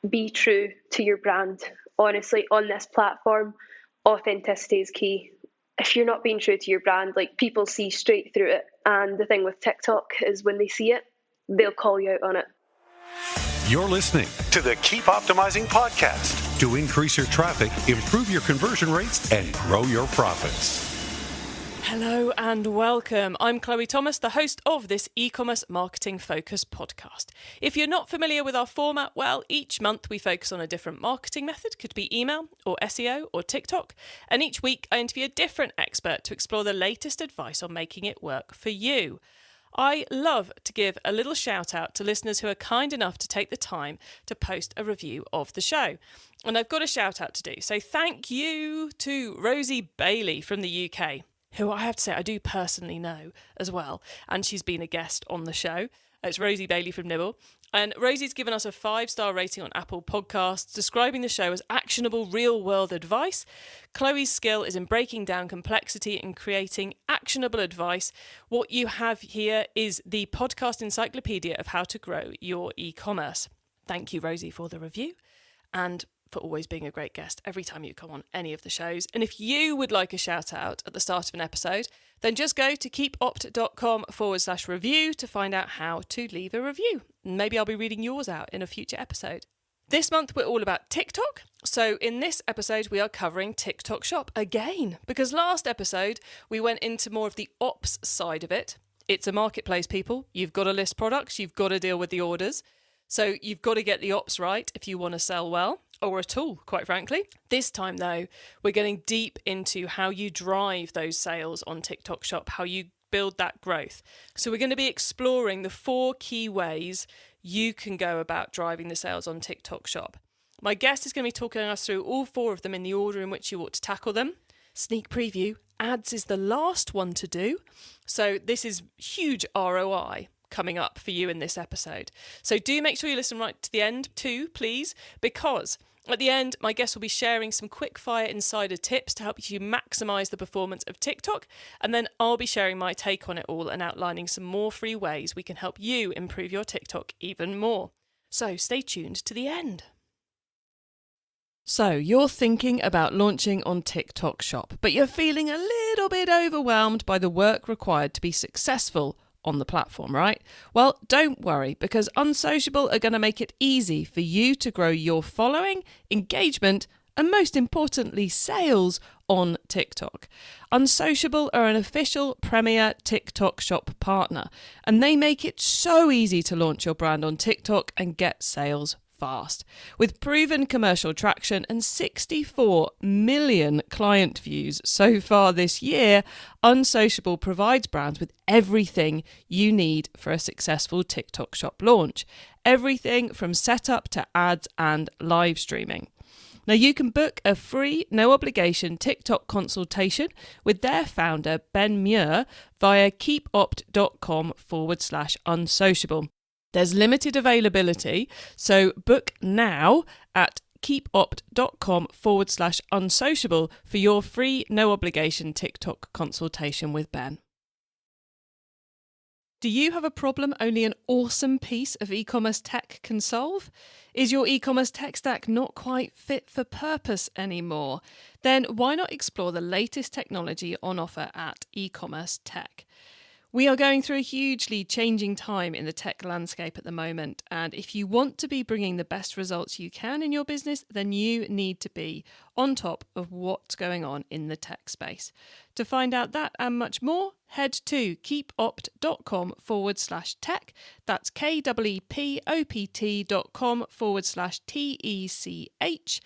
be true to your brand. Honestly, on this platform, authenticity is key. If you're not being true to your brand, like, people see straight through it. And the thing with TikTok is when they see it, they'll call you out on it. You're listening to the Keep Optimizing podcast to increase your traffic, improve your conversion rates, and grow your profits. Hello and welcome. I'm Chloe Thomas, the host of this e-commerce marketing focus podcast. If you're not familiar with our format, well, each month we focus on a different marketing method, could be email or SEO or TikTok. And each week I interview a different expert to explore the latest advice on making it work for you. I love to give a little shout out to listeners who are kind enough to take the time to post a review of the show. And I've got a shout out to do. So thank you to Rosie Bailey from the UK, who I have to say I do personally know as well. And she's been a guest on the show. It's Rosie Bailey from Nibble. And Rosie's given us a 5-star rating on Apple Podcasts, describing the show as actionable real-world advice. Chloe's skill is in breaking down complexity and creating actionable advice. What you have here is the podcast encyclopedia of how to grow your e-commerce. Thank you, Rosie, for the review and for always being a great guest every time you come on any of the shows. And if you would like a shout out at the start of an episode, then just go to keepopt.com/review to find out how to leave a review. Maybe I'll be reading yours out in a future episode. This month, we're all about TikTok. So in this episode, we are covering TikTok Shop again, because last episode, we went into more of the ops side of it. It's a marketplace, people. You've got to list products. You've got to deal with the orders. So you've got to get the ops right if you want to sell well, or at all, quite frankly. This time, though, we're getting deep into how you drive those sales on TikTok Shop, how you build that growth. So we're going to be exploring the 4 key ways you can go about driving the sales on TikTok Shop. My guest is going to be talking us through all 4 of them in the order in which you ought to tackle them. Sneak preview, ads is the last one to do. So this is huge ROI coming up for you in this episode. So do make sure you listen right to the end too, please, because at the end, my guest will be sharing some quick-fire insider tips to help you maximise the performance of TikTok, and then I'll be sharing my take on it all and outlining some more free ways we can help you improve your TikTok even more. So stay tuned to the end. So you're thinking about launching on TikTok Shop, but you're feeling a little bit overwhelmed by the work required to be successful on the platform, right? Well, don't worry, because Unsociable are going to make it easy for you to grow your following, engagement, and most importantly, sales on TikTok. Unsociable are an official premier TikTok Shop partner, and they make it so easy to launch your brand on TikTok and get sales fast. With proven commercial traction and 64 million client views so far this year, Unsociable provides brands with everything you need for a successful TikTok Shop launch. Everything from setup to ads and live streaming. Now, you can book a free, no-obligation TikTok consultation with their founder, Ben Muir, via keepopt.com/unsociable. There's limited availability, so book now at keepopt.com/unsociable for your free, no-obligation TikTok consultation with Ben. Do you have a problem only an awesome piece of e-commerce tech can solve? Is your e-commerce tech stack not quite fit for purpose anymore? Then why not explore the latest technology on offer at e-commerce tech? We are going through a hugely changing time in the tech landscape at the moment, and if you want to be bringing the best results you can in your business, then you need to be on top of what's going on in the tech space. To find out that and much more, head to keepopt.com/tech. That's keepopt.com/TECH.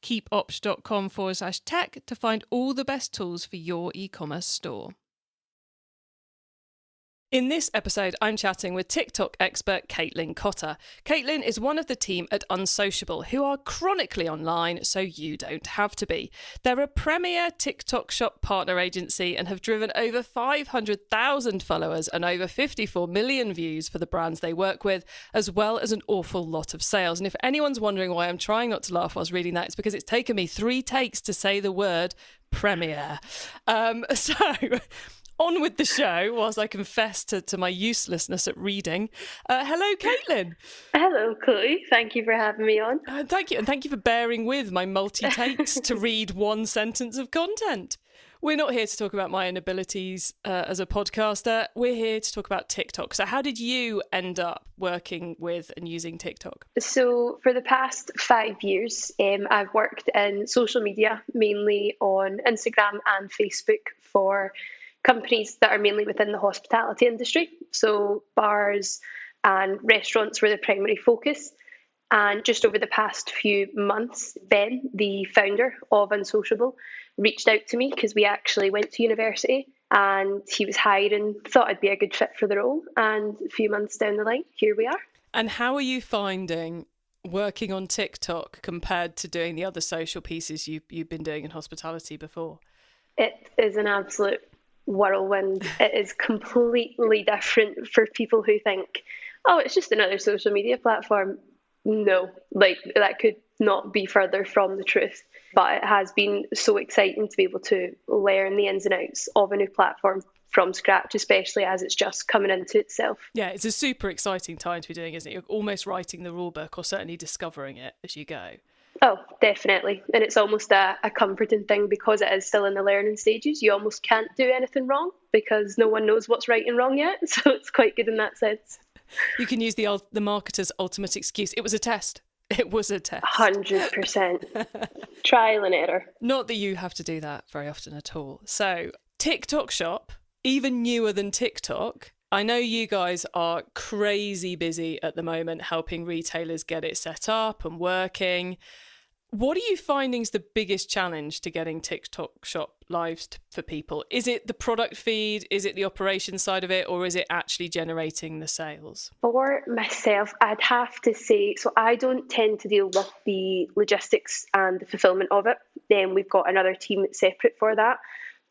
keepopt.com/tech to find all the best tools for your e-commerce store. In this episode, I'm chatting with TikTok expert Caitlin Cotter. Caitlin is one of the team at Unsociable, who are chronically online, so you don't have to be. They're a premier TikTok Shop partner agency and have driven over 500,000 followers and over 54 million views for the brands they work with, as well as an awful lot of sales. And if anyone's wondering why I'm trying not to laugh whilst reading that, it's because it's taken me 3 takes to say the word premier. on with the show whilst I confess to my uselessness at reading. Hello, Caitlin. Hello, Chloe. Thank you for having me on. Thank you. And thank you for bearing with my multi-takes to read one sentence of content. We're not here to talk about my inabilities as a podcaster. We're here to talk about TikTok. So how did you end up working with and using TikTok? So for the past 5 years, I've worked in social media, mainly on Instagram and Facebook for companies that are mainly within the hospitality industry. So bars and restaurants were the primary focus. And just over the past few months, Ben, the founder of Unsociable, reached out to me because we actually went to university and he was hiring, thought I'd be a good fit for the role. And a few months down the line, here we are. And how are you finding working on TikTok compared to doing the other social pieces you've been doing in hospitality before? It is an absolute whirlwind. It is completely different for people who think, oh, it's just another social media platform. No, like that could not be further from the truth. But it has been so exciting to be able to learn the ins and outs of a new platform from scratch, especially as it's just coming into itself. Yeah, it's a super exciting time to be doing, isn't it? You're almost writing the rule book or certainly discovering it as you go. Oh, definitely. And it's almost a comforting thing because it is still in the learning stages. You almost can't do anything wrong because no one knows what's right and wrong yet. So it's quite good in that sense. You can use the marketer's ultimate excuse. It was a test. It was a test. 100%. Trial and error. Not that you have to do that very often at all. So TikTok Shop, even newer than TikTok. I know you guys are crazy busy at the moment helping retailers get it set up and working. What are you finding is the biggest challenge to getting TikTok Shop live for people? Is it the product feed? Is it the operations side of it? Or is it actually generating the sales? For myself, I'd have to say, so I don't tend to deal with the logistics and the fulfillment of it. Then we've got another team that's separate for that.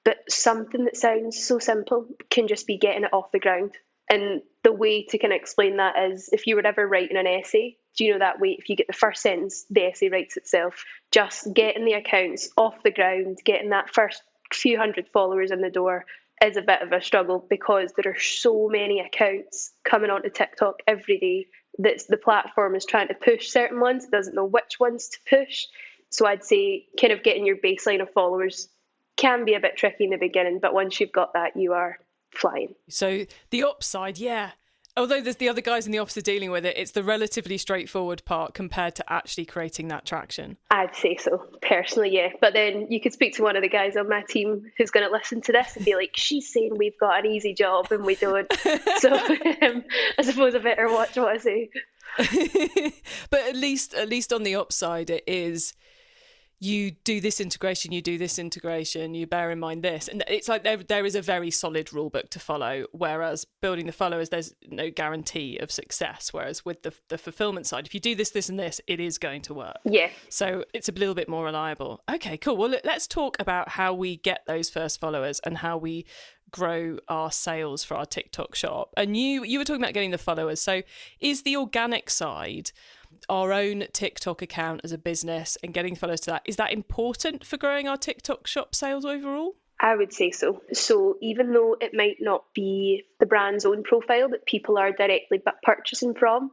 But something that sounds so simple can just be getting it off the ground. And the way to kind of explain that is if you were ever writing an essay, do you know that way, if you get the first sentence, the essay writes itself. Just getting the accounts off the ground, getting that first few hundred followers in the door is a bit of a struggle because there are so many accounts coming onto TikTok every day that the platform is trying to push certain ones, doesn't know which ones to push. So I'd say kind of getting your baseline of followers can be a bit tricky in the beginning, but once you've got that, you are flying. So the upside, yeah. Although there's the other guys in the office are dealing with it, it's the relatively straightforward part compared to actually creating that traction. I'd say so, personally, yeah. But then you could speak to one of the guys on my team who's going to listen to this and be like, she's saying we've got an easy job and we don't. So I suppose I better watch what I say. But at least on the upside, it is you do this integration, you bear in mind this. And it's like there is a very solid rule book to follow, whereas building the followers, there's no guarantee of success. Whereas with the fulfillment side, if you do this, this and this, it is going to work. Yeah. So it's a little bit more reliable. Okay, cool. Well, let's talk about how we get those first followers and how we grow our sales for our TikTok shop. And you were talking about getting the followers. So is the organic side, our own TikTok account as a business and getting followers to that, is that important for growing our TikTok shop sales overall? I would say so. So even though it might not be the brand's own profile that people are directly purchasing from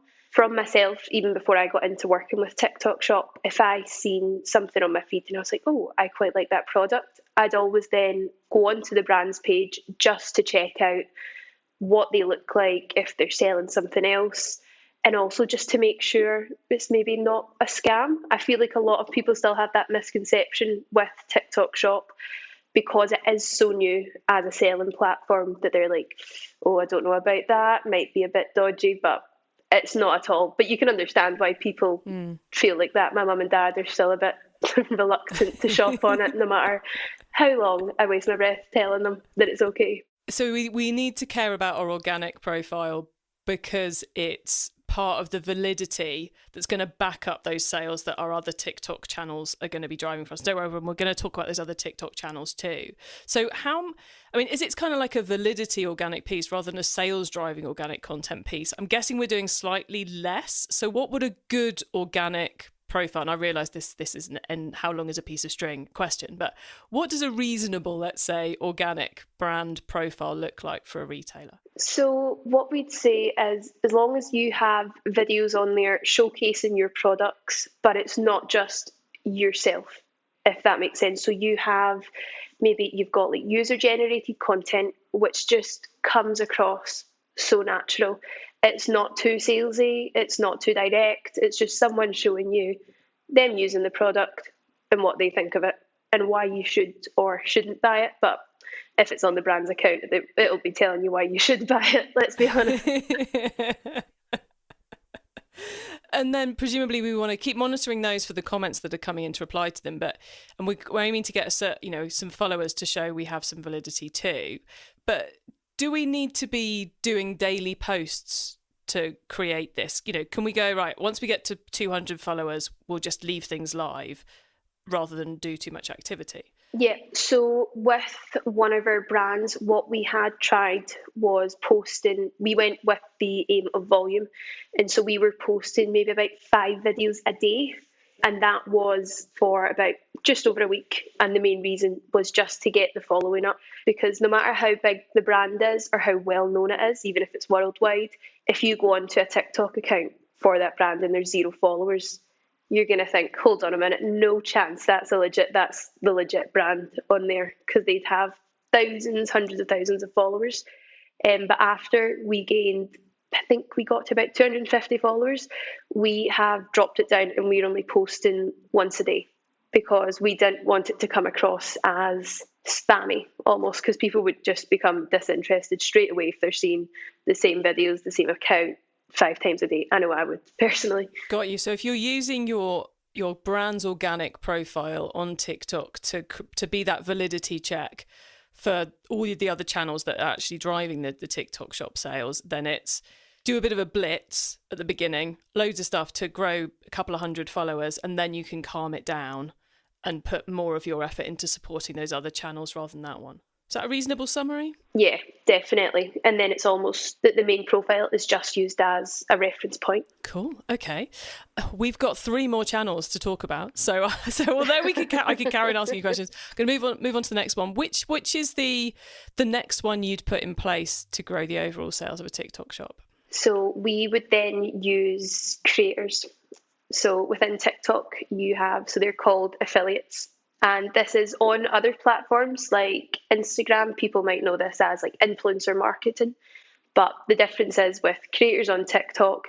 myself, even before I got into working with TikTok shop, if I seen something on my feed and I was like, oh, I quite like that product, I'd always then go onto the brand's page just to check out what they look like, if they're selling something else. And also just to make sure it's maybe not a scam. I feel like a lot of people still have that misconception with TikTok shop because it is so new as a selling platform that they're like, oh, I don't know about that, might be a bit dodgy, but it's not at all. But you can understand why people feel like that. My mum and dad are still a bit reluctant to shop on it, no matter how long I waste my breath telling them that it's okay. So we need to care about our organic profile because it's part of the validity that's going to back up those sales that our other TikTok channels are going to be driving for us. Don't worry, we're going to talk about those other TikTok channels too. So is it kind of like a validity organic piece rather than a sales driving organic content piece? I'm guessing we're doing slightly less. So what would a good organic profile, and I realise this is an how long is a piece of string question, but what does a reasonable, let's say, organic brand profile look like for a retailer? So what we'd say is, as long as you have videos on there showcasing your products, but it's not just yourself, if that makes sense. So you've got like user generated content, which just comes across so natural. It's not too salesy, it's not too direct, it's just someone showing you them using the product and what they think of it and why you should or shouldn't buy it. But if it's on the brand's account, it'll be telling you why you should buy it, let's be honest. And then presumably we want to keep monitoring those for the comments that are coming in to reply to them. And we're aiming to get some followers to show we have some validity too. But do we need to be doing daily posts to create this? Can we go, right, once we get to 200 followers, we'll just leave things live rather than do too much activity? Yeah, so with one of our brands, what we had tried was posting, we went with the aim of volume. And so we were posting maybe about 5 videos a day. And that was for about just over a week. And the main reason was just to get the following up. Because no matter how big the brand is or how well known it is, even if it's worldwide, if you go onto a TikTok account for that brand and there's 0 followers, you're going to think, hold on a minute, no chance that's the legit brand on there, because they'd have thousands, hundreds of thousands of followers. But after we gained, I think we got to about 250 followers, we have dropped it down and we're only posting once a day, because we didn't want it to come across as spammy almost, because people would just become disinterested straight away if they're seeing the same videos, the same account 5 times a day. I know I would personally. Got you. So if you're using your brand's organic profile on TikTok to be that validity check for all the other channels that are actually driving the TikTok shop sales, then it's do a bit of a blitz at the beginning, loads of stuff to grow a couple of hundred followers, and then you can calm it down and put more of your effort into supporting those other channels rather than that one. Is that a reasonable summary? Yeah, definitely. And then it's almost that the main profile is just used as a reference point. Cool. Okay. We've got 3 more channels to talk about. So although I could carry on asking you questions, I'm going to move on to the next one. Which is the next one you'd put in place to grow the overall sales of a TikTok shop? So we would then use creators. So within TikTok, they're called affiliates. And this is on other platforms like Instagram. People might know this as like influencer marketing. But the difference is with creators on TikTok,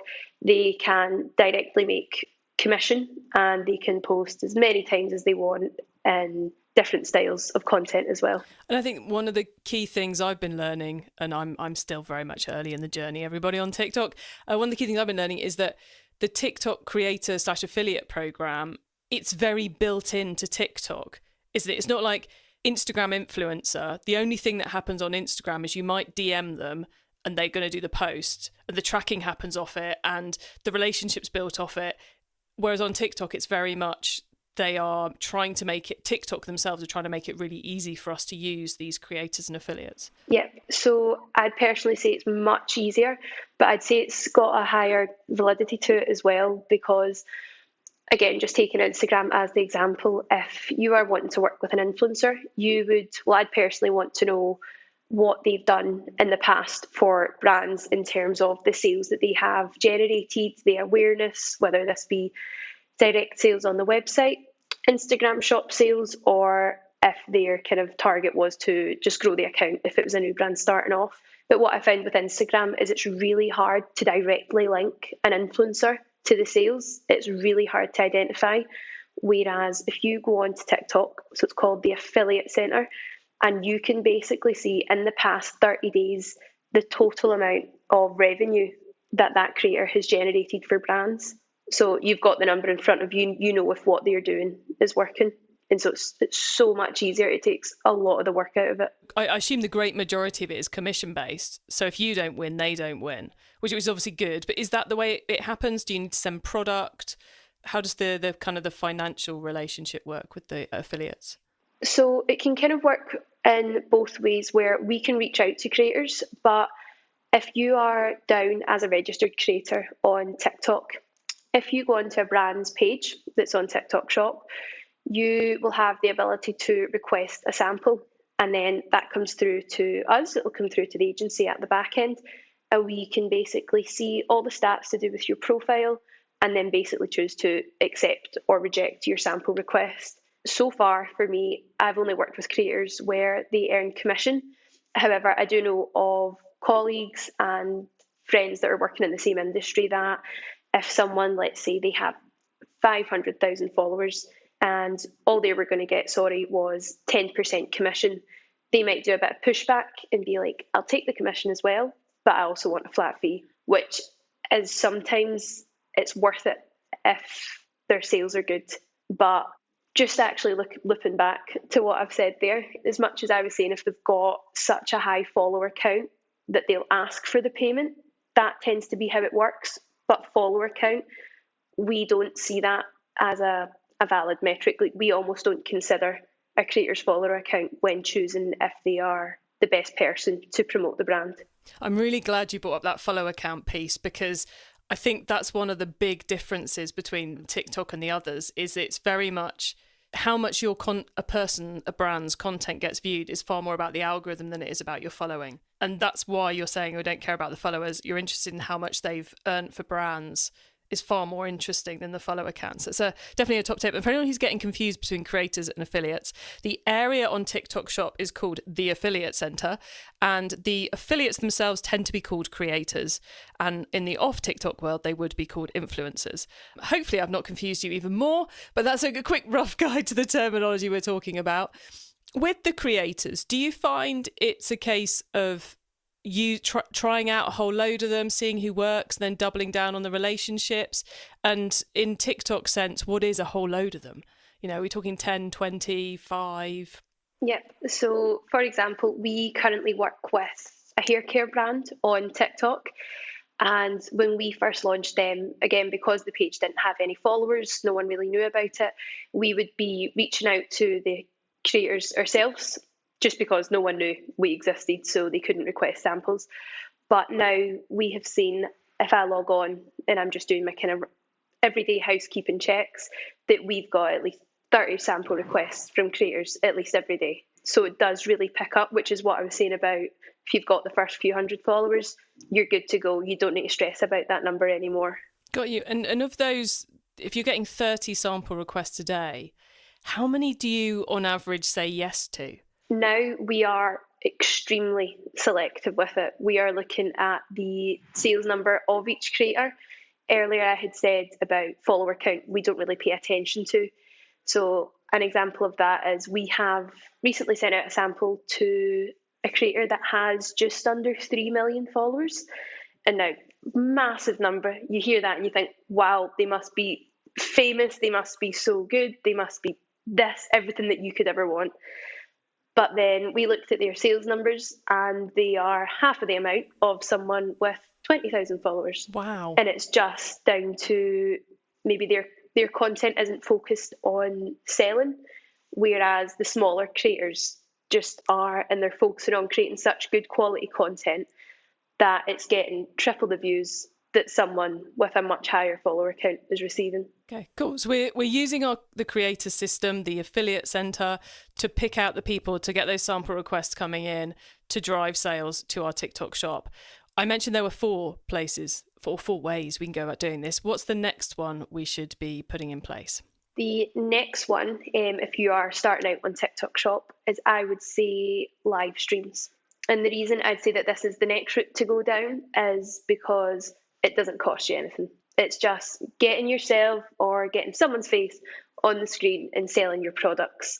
they can directly make commission and they can post as many times as they want in different styles of content as well. And I think one of the key things I've been learning, and I'm still very much early in the journey, everybody on TikTok, one of the key things I've been learning is that the TikTok creator/affiliate program, it's very built into TikTok, isn't it? It's not like Instagram influencer. The only thing that happens on Instagram is you might DM them and they're going to do the post and the tracking happens off it and the relationship's built off it. Whereas on TikTok, it's very much they are trying to make it, TikTok themselves are trying to make it really easy for us to use these creators and affiliates. Yeah, so I'd personally say it's much easier, but I'd say it's got a higher validity to it as well, because again, just taking Instagram as the example, if you are wanting to work with an influencer, I'd personally want to know what they've done in the past for brands in terms of the sales that they have generated, the awareness, whether this be direct sales on the website, Instagram shop sales, or if their kind of target was to just grow the account if it was a new brand starting off. But what I found with Instagram is it's really hard to directly link an influencer to the sales. It's really hard to identify. Whereas if you go on to TikTok, so it's called the Affiliate Center, and you can basically see in the past 30 days the total amount of revenue that creator has generated for brands. So you've got the number in front of you, you know if what they're doing is working. And so it's so much easier. It takes a lot of the work out of it. I assume the great majority of it is commission-based. So if you don't win, they don't win, which is obviously good. But is that the way it happens? Do you need to send product? How does the kind of the financial relationship work with the affiliates? So it can kind of work in both ways, where we can reach out to creators. But if you are down as a registered creator on TikTok, If you go onto a brand's page that's on TikTok Shop, you will have the ability to request a sample, and then that comes through to us. It will come through to the agency at the back end, and we can basically see all the stats to do with your profile, and then basically choose to accept or reject your sample request. So far, for me, I've only worked with creators where they earn commission. However, I do know of colleagues and friends that are working in the same industry that if someone, let's say they have 500,000 followers and all they were going to get, was 10% commission, they might do a bit of pushback and be like, I'll take the commission as well, but I also want a flat fee, which is sometimes it's worth it if their sales are good. But just actually looping back to what I've said there, as much as I was saying, if they've got such a high follower count that they'll ask for the payment, that tends to be how it works. But follower count, we don't see that as a valid metric. Like, we almost don't consider a creator's follower account when choosing if they are the best person to promote the brand. I'm really glad you brought up that follower count piece, because I think that's one of the big differences between TikTok and the others, is it's very much how much your a brand's content gets viewed is far more about the algorithm than it is about your following. And that's why you're saying, oh, don't care about the followers. You're interested in how much they've earned for brands is far more interesting than the follower counts. It's definitely a top tip. And for anyone who's getting confused between creators and affiliates, the area on TikTok Shop is called the Affiliate Center, and the affiliates themselves tend to be called creators. And in the off TikTok world, they would be called influencers. Hopefully I've not confused you even more, but that's a quick rough guide to the terminology we're talking about. With the creators, do you find it's a case of you trying out a whole load of them, seeing who works, then doubling down on the relationships? And in TikTok sense, what is a whole load of them? Are we talking 10, 20, 5? Yep. So, for example, we currently work with a hair care brand on TikTok. And when we first launched them, again, because the page didn't have any followers, no one really knew about it, we would be reaching out to the creators ourselves, just because no one knew we existed, so they couldn't request samples. But now we have seen, if I log on and I'm just doing my kind of everyday housekeeping checks, that we've got at least 30 sample requests from creators at least every day. So it does really pick up, which is what I was saying about if you've got the first few hundred followers, you're good to go. You don't need to stress about that number anymore. Got you. And of those, if you're getting 30 sample requests a day, how many do you on average say yes to? Now we are extremely selective with it. We are looking at the sales number of each creator. Earlier I had said about follower count, we don't really pay attention to. So an example of that is we have recently sent out a sample to a creator that has just under 3 million followers. And now, massive number. You hear that and you think, wow, they must be famous, they must be so good, they must be this, everything that you could ever want. But then we looked at their sales numbers and they are half of the amount of someone with 20,000 followers. Wow. And it's just down to maybe their content isn't focused on selling, whereas the smaller creators just are, and they're focusing on creating such good quality content that it's getting triple the views that someone with a much higher follower count is receiving. Okay, cool. So we're using the creator system, the affiliate center, to pick out the people, to get those sample requests coming in, to drive sales to our TikTok shop. I mentioned there were 4 places, 4 ways we can go about doing this. What's the next one we should be putting in place? The next one, if you are starting out on TikTok shop, is I would say live streams. And the reason I'd say that this is the next route to go down is because it doesn't cost you anything. It's just getting yourself or getting someone's face on the screen and selling your products.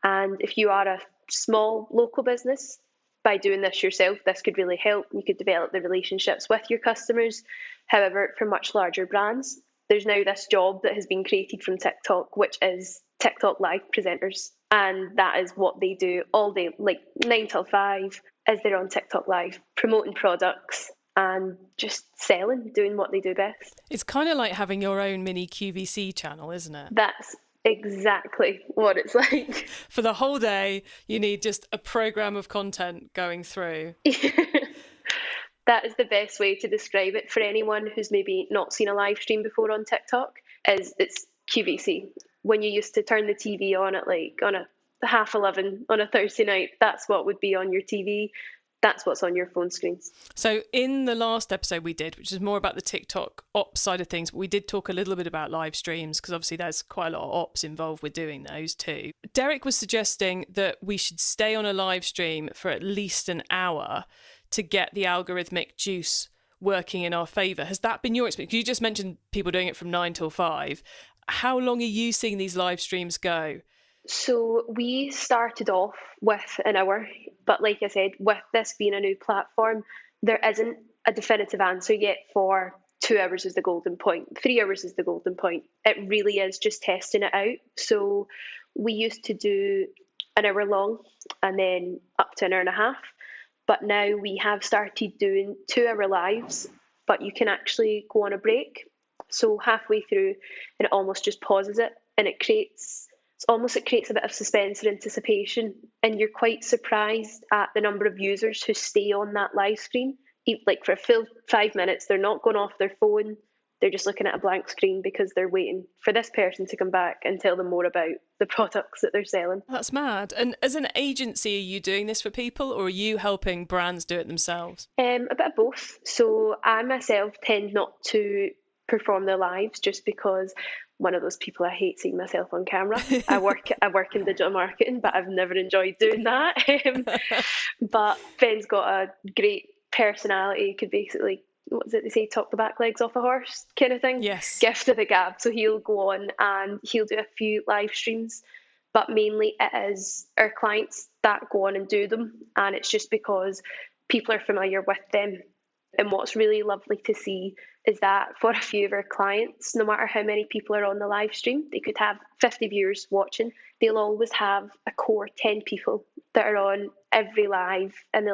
And if you are a small local business, by doing this yourself, this could really help. You could develop the relationships with your customers. However, for much larger brands, there's now this job that has been created from TikTok, which is TikTok live presenters. And that is what they do all day, like 9 till 5, as they're on TikTok live, promoting products and just selling, doing what they do best. It's kind of like having your own mini QVC channel, isn't it? That's exactly what it's like. For the whole day, you need just a program of content going through. That is the best way to describe it for anyone who's maybe not seen a live stream before on TikTok, is it's QVC. When you used to turn the TV on at like on a 11:30 on a Thursday night, that's what would be on your TV. That's what's on your phone screens. So in the last episode we did, which is more about the TikTok ops side of things, we did talk a little bit about live streams, because obviously there's quite a lot of ops involved with doing those too. Derek was suggesting that we should stay on a live stream for at least an hour to get the algorithmic juice working in our favour. Has that been your experience? You just mentioned people doing it from 9 till 5. How long are you seeing these live streams go? So we started off with an hour, but like I said, with this being a new platform, there isn't a definitive answer yet for 2 hours is the golden point, 3 hours is the golden point. It really is just testing it out. So we used to do an hour long and then up to an hour and a half. But now we have started doing 2 hour lives, but you can actually go on a break. So halfway through, and it almost just pauses it, and it creates a bit of suspense and anticipation. And you're quite surprised at the number of users who stay on that live stream. Like for a full 5 minutes, they're not going off their phone. They're just looking at a blank screen because they're waiting for this person to come back and tell them more about the products that they're selling. That's mad. And as an agency, are you doing this for people, or are you helping brands do it themselves? A bit of both. So I myself tend not to perform the lives, just because one of those people, I hate seeing myself on camera. I work in digital marketing, but I've never enjoyed doing that. But Ben's got a great personality. He could basically, what is it they say, talk the back legs off a horse kind of thing. Yes. Gift of the gab. So he'll go on and he'll do a few live streams, but mainly it is our clients that go on and do them. And it's just because people are familiar with them. And what's really lovely to see is that for a few of our clients, no matter how many people are on the live stream, they could have 50 viewers watching, they'll always have a core 10 people that are on every live, and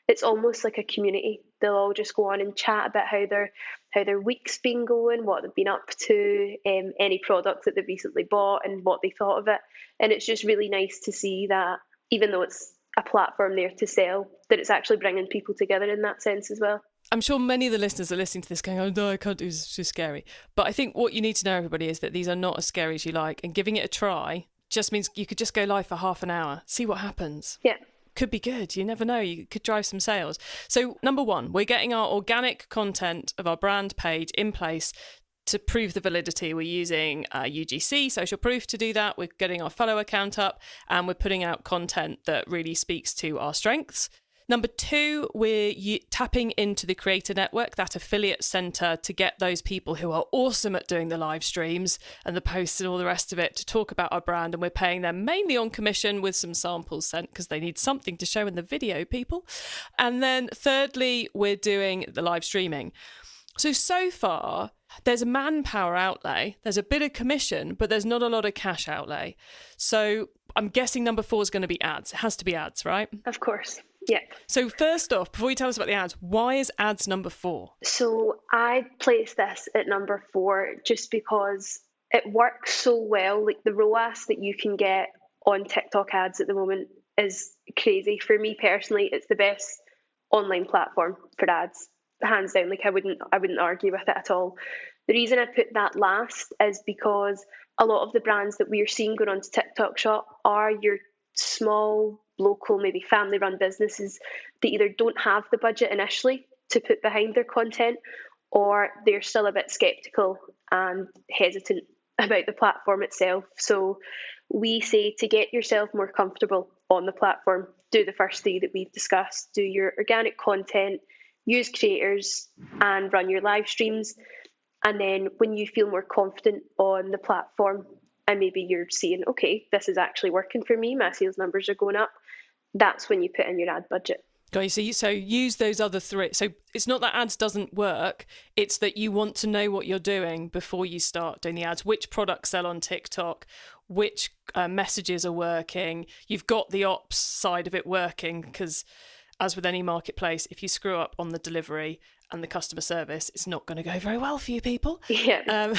it's almost like a community. They'll all just go on and chat about how their week's been going, what they've been up to, any products that they've recently bought and what they thought of it. And it's just really nice to see that, even though it's a platform there to sell, that it's actually bringing people together in that sense as well. I'm sure many of the listeners are listening to this going, oh no, I can't do this, it's too scary. But I think what you need to know, everybody, is that these are not as scary as you like, and giving it a try just means you could just go live for half an hour, see what happens. Yeah. Could be good. You never know. You could drive some sales. So number one, we're getting our organic content of our brand page in place to prove the validity. We're using UGC, social proof, to do that. We're getting our follower count up, and we're putting out content that really speaks to our strengths. Number two, we're tapping into the creator network, that affiliate center, to get those people who are awesome at doing the live streams and the posts and all the rest of it to talk about our brand. And we're paying them mainly on commission with some samples sent because they need something to show in the video, people. And then thirdly, we're doing the live streaming. So far, there's a manpower outlay, there's a bit of commission, but there's not a lot of cash outlay. So I'm guessing number 4 is going to be ads. It has to be ads, right? Of course. Yeah. So first off, before you tell us about the ads, why is ads number 4? So I placed this at number 4 just because it works so well. Like the ROAS that you can get on TikTok ads at the moment is crazy. For me personally, it's the best online platform for ads, hands down. Like I wouldn't argue with it at all. The reason I put that last is because a lot of the brands that we're seeing going onto TikTok Shop are your small, local, maybe family-run businesses that either don't have the budget initially to put behind their content, or they're still a bit skeptical and hesitant about the platform itself. So we say to get yourself more comfortable on the platform, do the first 3 that we've discussed. Do your organic content, use creators, and run your live streams. And then when you feel more confident on the platform, and maybe you're seeing, okay, this is actually working for me, my sales numbers are going up, that's when you put in your ad budget. Got you. So use those other 3. So it's not that ads doesn't work, it's that you want to know what you're doing before you start doing the ads. Which products sell on TikTok, which messages are working. You've got the ops side of it working, because as with any marketplace, if you screw up on the delivery and the customer service, it's not going to go very well for you people. Yeah.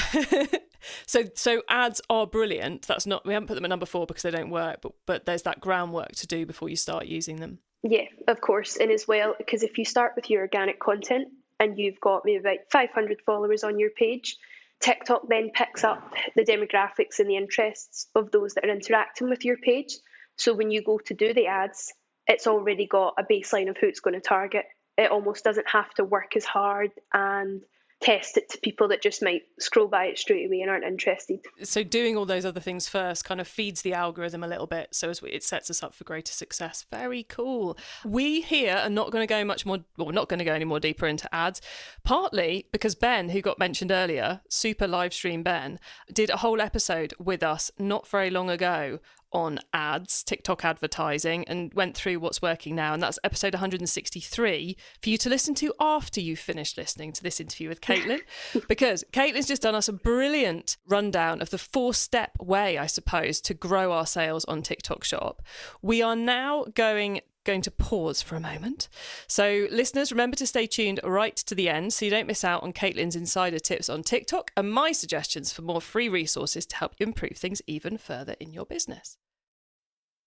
So ads are brilliant. We haven't put them at number 4 because they don't work, but there's that groundwork to do before you start using them. Yeah, of course. And as well, because if you start with your organic content and you've got maybe about 500 followers on your page, TikTok then picks up the demographics and the interests of those that are interacting with your page. So when you go to do the ads, it's already got a baseline of who it's going to target. It almost doesn't have to work as hard and test it to people that just might scroll by it straight away and aren't interested. So doing all those other things first kind of feeds the algorithm a little bit, so it sets us up for greater success. Very cool. We here are not going to go much more, well, we're not going to go any more deeper into ads, partly because Ben, who got mentioned earlier, Super Livestream Ben, did a whole episode with us not very long ago on ads, TikTok advertising, and went through what's working now. And that's episode 163 for you to listen to after you've finished listening to this interview with Caitlin, because Caitlin's just done us a brilliant rundown of the 4-step way, I suppose, to grow our sales on TikTok Shop. We are now going to pause for a moment. So listeners, remember to stay tuned right to the end so you don't miss out on Caitlin's insider tips on TikTok and my suggestions for more free resources to help you improve things even further in your business.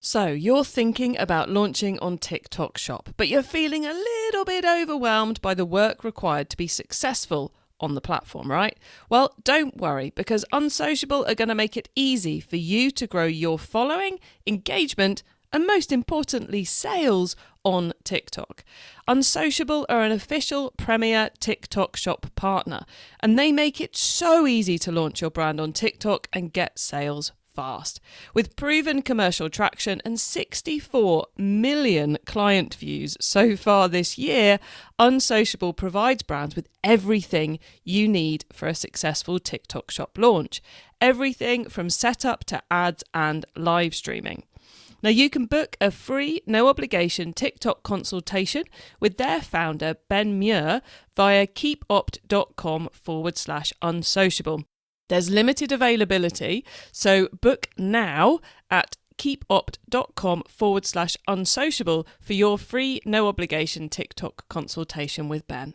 So you're thinking about launching on TikTok Shop, but you're feeling a little bit overwhelmed by the work required to be successful on the platform, right? Well, don't worry, because Unsociable are going to make it easy for you to grow your following, engagement, and most importantly, sales on TikTok. Unsociable are an official premier TikTok Shop partner, and they make it so easy to launch your brand on TikTok and get sales fast. With proven commercial traction and 64 million client views so far this year, Unsociable provides brands with everything you need for a successful TikTok Shop launch. Everything from setup to ads and live streaming. Now, you can book a free, no-obligation TikTok consultation with their founder, Ben Muir, via keepopt.com/unsociable. There's limited availability, so book now at keepopt.com/unsociable for your free, no-obligation TikTok consultation with Ben.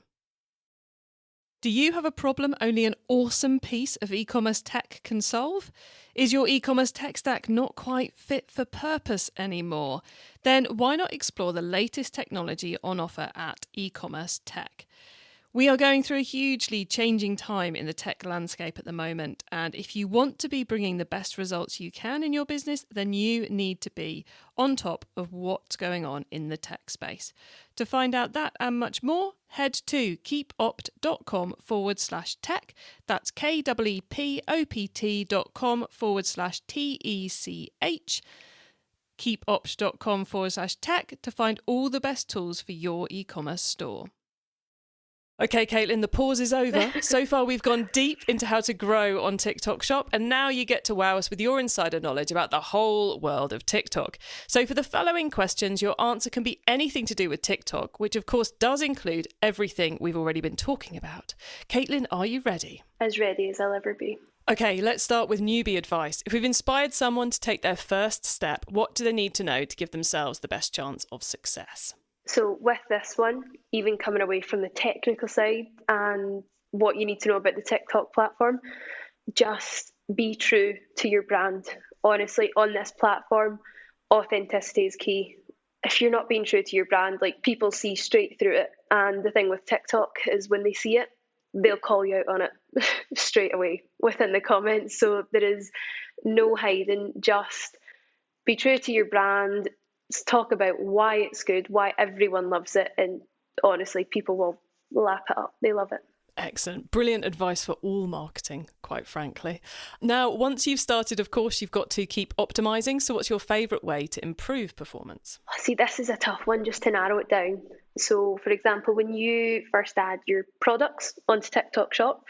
Do you have a problem only an awesome piece of e-commerce tech can solve? Is your e-commerce tech stack not quite fit for purpose anymore? Then why not explore the latest technology on offer at e-commerce tech? We are going through a hugely changing time in the tech landscape at the moment, and if you want to be bringing the best results you can in your business, then you need to be on top of what's going on in the tech space. To find out that and much more, head to keepopt.com/tech. That's keepopt.com/TECH. keepopt.com/tech to find all the best tools for your e-commerce store. Okay, Caitlin, the pause is over. So far, we've gone deep into how to grow on TikTok Shop, and now you get to wow us with your insider knowledge about the whole world of TikTok. So for the following questions, your answer can be anything to do with TikTok, which of course does include everything we've already been talking about. Caitlin, are you ready? As ready as I'll ever be. Okay, let's start with newbie advice. If we've inspired someone to take their first step, what do they need to know to give themselves the best chance of success? So with this one, even coming away from the technical side and what you need to know about the TikTok platform, just be true to your brand. Honestly, on this platform, authenticity is key. If you're not being true to your brand, like, people see straight through it. And the thing with TikTok is when they see it, they'll call you out on it straight away within the comments. So there is no hiding. Just be true to your brand. Talk about why it's good, why everyone loves it, and honestly, people will lap it up. They love it. Excellent. Brilliant advice for all marketing, quite frankly. Now, once you've started, of course, you've got to keep optimizing. So what's your favourite way to improve performance? See, this is a tough one just to narrow it down. So, for example, when you first add your products onto TikTok Shop,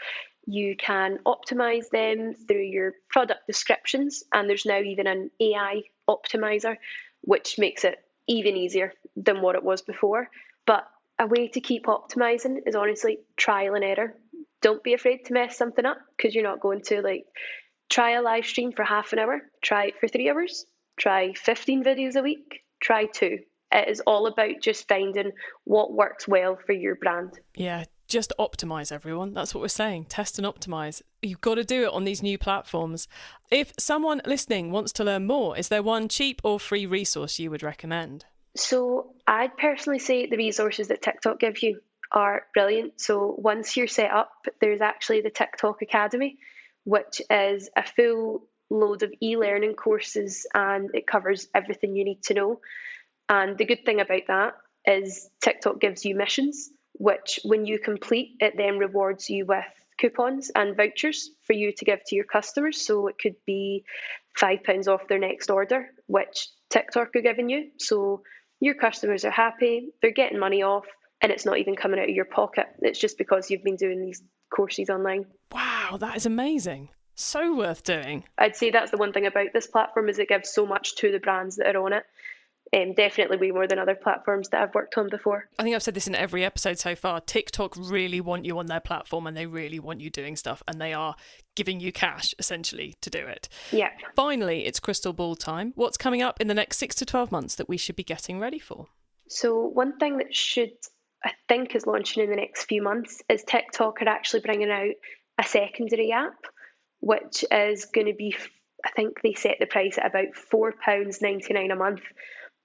you can optimize them through your product descriptions, and there's now even an AI optimizer, which makes it even easier than what it was before. But a way to keep optimizing is honestly trial and error. Don't be afraid to mess something up, because you're not going to. Like, try a live stream for half an hour, try it for 3 hours, try 15 videos a week, try 2. It is all about just finding what works well for your brand. Yeah, just optimize, everyone. That's what we're saying. Test and optimize. You've got to do it on these new platforms. If someone listening wants to learn more, is there one cheap or free resource you would recommend? So I'd personally say the resources that TikTok gives you are brilliant. So once you're set up, there's actually the TikTok Academy, which is a full load of e-learning courses, and it covers everything you need to know. And the good thing about that is TikTok gives you missions, which when you complete, it then rewards you with coupons and vouchers for you to give to your customers. So it could be £5 off their next order, which TikTok are giving you. So your customers are happy, they're getting money off, and it's not even coming out of your pocket. It's just because you've been doing these courses online. Wow, that is amazing. So worth doing. I'd say that's the one thing about this platform is it gives so much to the brands that are on it. Definitely way more than other platforms that I've worked on before. I think I've said this in every episode so far. TikTok really want you on their platform, and they really want you doing stuff, and they are giving you cash essentially to do it. Yeah. Finally, it's crystal ball time. What's coming up in the next 6 to 12 months that we should be getting ready for? So one thing that I think is launching in the next few months is TikTok are actually bringing out a secondary app, which is going to be, I think they set the price at about £4.99 a month.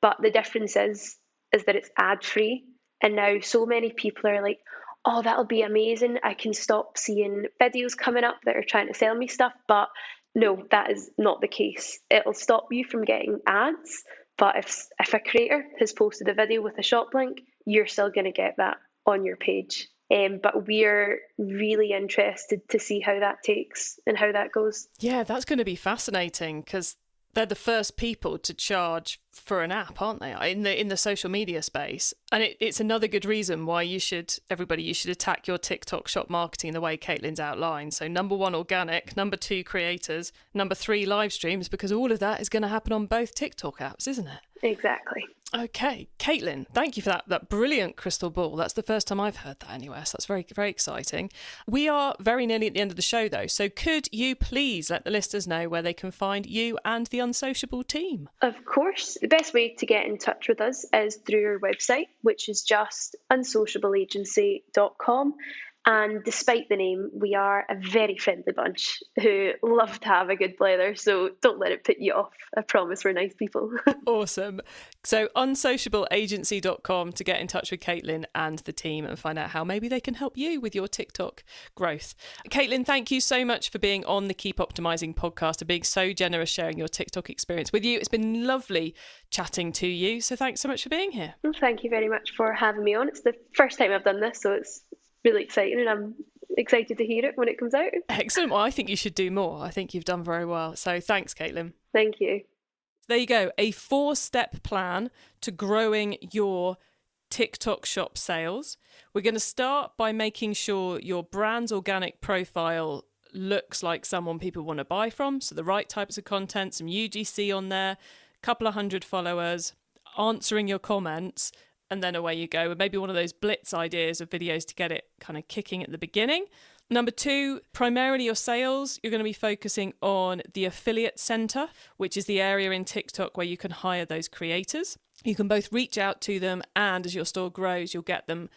But the difference is that it's ad-free. And now so many people are like, oh, that'll be amazing. I can stop seeing videos coming up that are trying to sell me stuff. But no, that is not the case. It'll stop you from getting ads. But if a creator has posted a video with a shop link, you're still going to get that on your page. But we're really interested to see how that takes and how that goes. Yeah, that's going to be fascinating because they're the first people to charge for an app, aren't they? In the social media space. And it's another good reason why you should attack your TikTok shop marketing the way Caitlin's outlined. So 1, organic, 2, creators, 3, live streams, because all of that is going to happen on both TikTok apps, isn't it? Exactly. Okay, Caitlin, thank you for that brilliant crystal ball. That's the first time I've heard that anywhere, so that's very, very exciting. We are very nearly at the end of the show, though, so could you please let the listeners know where they can find you and the Unsociable team? Of course. The best way to get in touch with us is through our website, which is just unsociableagency.com. And despite the name, we are a very friendly bunch who love to have a good blather, so don't let it put you off. I promise we're nice people. Awesome. So unsociableagency.com to get in touch with Caitlin and the team and find out how maybe they can help you with your TikTok growth. Caitlin, thank you so much for being on the Keep Optimizing podcast and being so generous sharing your TikTok experience with you. It's been lovely chatting to you, so thanks so much for being here. Well, thank you very much for having me on. It's the first time I've done this, so it's really exciting and I'm excited to hear it when it comes out. Excellent. Well, I think you should do more. I think you've done very well. So thanks, Caitlin. Thank you. There you go. A 4-step plan to growing your TikTok shop sales. We're going to start by making sure your brand's organic profile looks like someone people want to buy from. So the right types of content, some UGC on there, a couple of 100 followers, answering your comments, and then away you go. Maybe one of those blitz ideas of videos to get it kind of kicking at the beginning. 2, primarily your sales. You're going to be focusing on the affiliate center, which is the area in TikTok where you can hire those creators. You can both reach out to them, and as your store grows, you'll get them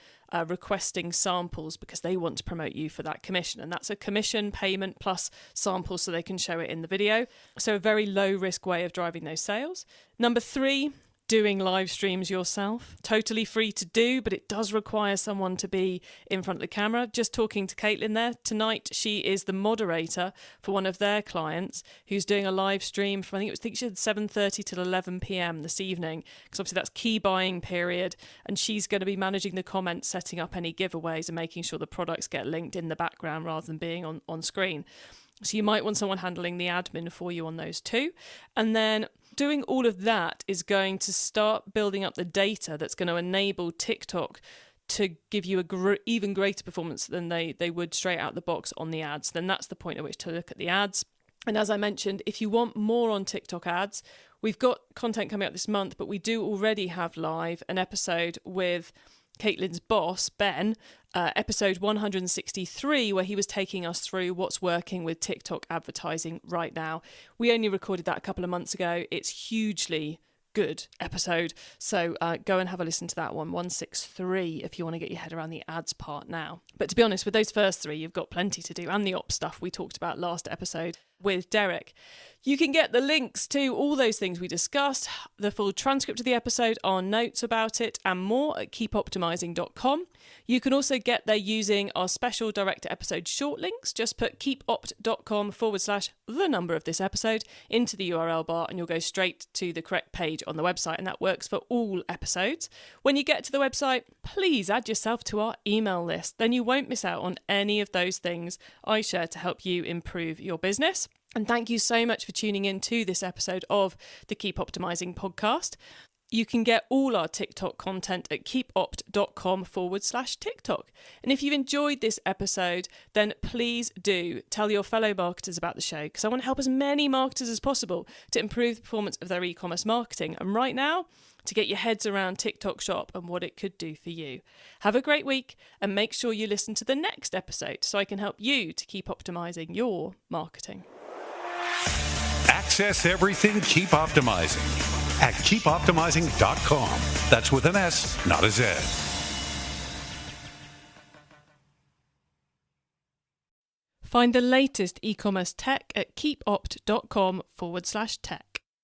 requesting samples because they want to promote you for that commission. And that's a commission payment plus samples so they can show it in the video. So a very low risk way of driving those sales. 3, doing live streams yourself. Totally free to do, but it does require someone to be in front of the camera. Just talking to Caitlin there. Tonight, she is the moderator for one of their clients who's doing a live stream from, I think she said 7:30 till 11 p.m. this evening, because obviously that's key buying period. And she's going to be managing the comments, setting up any giveaways and making sure the products get linked in the background rather than being on screen. So you might want someone handling the admin for you on those 2. And then doing all of that is going to start building up the data that's going to enable TikTok to give you even greater performance than they would straight out the box on the ads. Then that's the point at which to look at the ads. And as I mentioned, if you want more on TikTok ads, we've got content coming up this month, but we do already have live an episode with Caitlin's boss, Ben, episode 163, where he was taking us through what's working with TikTok advertising right now. We only recorded that a couple of months ago. It's hugely good episode. So go and have a listen to that one, 163, if you want to get your head around the ads part now. But to be honest, with those first 3, you've got plenty to do, and the ops stuff we talked about last episode. with Derek. You can get the links to all those things we discussed, the full transcript of the episode, our notes about it, and more at keepoptimizing.com. You can also get there using our special director episode short links. Just put keepopt.com/the number of this episode into the URL bar and you'll go straight to the correct page on the website, and that works for all episodes. When you get to the website, please add yourself to our email list. Then you won't miss out on any of those things I share to help you improve your business. And thank you so much for tuning in to this episode of the Keep Optimizing podcast. You can get all our TikTok content at keepopt.com/TikTok. And if you've enjoyed this episode, then please do tell your fellow marketers about the show, because I want to help as many marketers as possible to improve the performance of their e-commerce marketing. And right now, to get your heads around TikTok Shop and what it could do for you. Have a great week and make sure you listen to the next episode so I can help you to keep optimizing your marketing. Access everything Keep Optimizing at keepoptimizing.com. That's with an S, not a Z. Find the latest e-commerce tech at keepopt.com/tech.